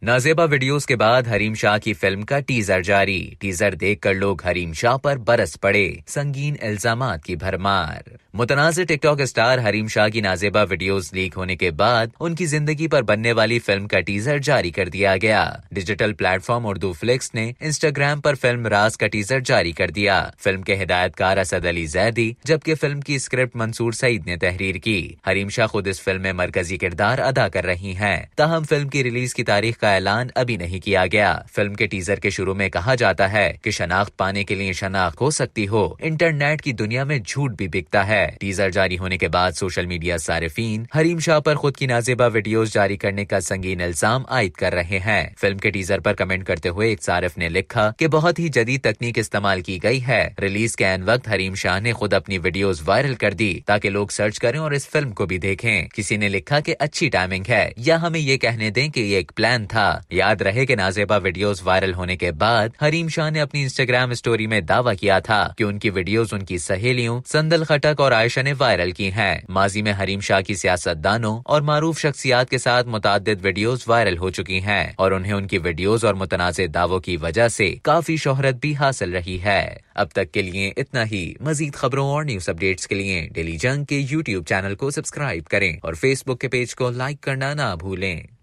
नाज़ेबा videos के बाद हरीम शाह की फिल्म का टीजर जारी। टीजर देखकर लोग हरीम शाह पर बरस पड़े। संगीन इल्जामात की भरमार। मुतनाज़िर टिकटॉक स्टार हरीम शाह की नाज़ेबा वीडियोस लीक होने के बाद उनकी जिंदगी पर बनने वाली फिल्म का टीजर जारी कर दिया गया। डिजिटल प्लेटफॉर्म उर्दू फ्लिक्स ने इंस्टाग्राम पर फिल्म राज का टीजर जारी कर दिया। फिल्म के हिदायतकार असद अली जैदी, जबकि फिल्म की स्क्रिप्ट मंसूर सईद ने तहरीर की। हरीम शाह खुद इस फिल्म में मरकजी किरदार अदा कर रही हैं। ताहम फिल्म की रिलीज की तारीख का ऐलान अभी नहीं किया गया। फिल्म के टीजर के शुरू में कहा जाता है कि शनाख्त पाने के लिए शनाख्त हो सकती हो, इंटरनेट की दुनिया में झूठ भी बिकता है। टीजर जारी होने के बाद सोशल मीडिया सारिफीन हरीम शाह पर खुद की नाज़ेबा वीडियोस जारी करने का संगीन इल्जाम आयद कर रहे हैं। फिल्म के टीजर पर कमेंट करते हुए एक सारिफ ने लिखा कि बहुत ही जदीद तकनीक इस्तेमाल की गई है। रिलीज के ऐन वक्त हरीम शाह ने खुद अपनी वीडियोस वायरल कर दी ताकि लोग सर्च करें और इस फिल्म को भी देखें। किसी ने लिखा कि अच्छी टाइमिंग है, या हमें ये कहने दें कि ये एक प्लान था। याद रहे कि नाज़ेबा वीडियोस वायरल होने के बाद हरीम शाह ने अपनी इंस्टाग्राम स्टोरी में दावा किया था कि उनकी वीडियोस उनकी सहेलियों संदल खटक और आयशा ने वायरल की हैं। माजी में हरीम शाह की सियासतदानों और मारूफ शख्सियात के साथ मुताद्दिद वीडियोस वायरल हो चुकी हैं और उन्हें उनकी वीडियोस और मुतनाज़िर दावों की वजह से काफी शोहरत भी हासिल रही है। अब तक के लिए इतना ही। मजीद खबरों और न्यूज अपडेट्स के लिए डेली जंग के YouTube चैनल को सब्सक्राइब करें और Facebook के पेज को लाइक करना ना भूलें।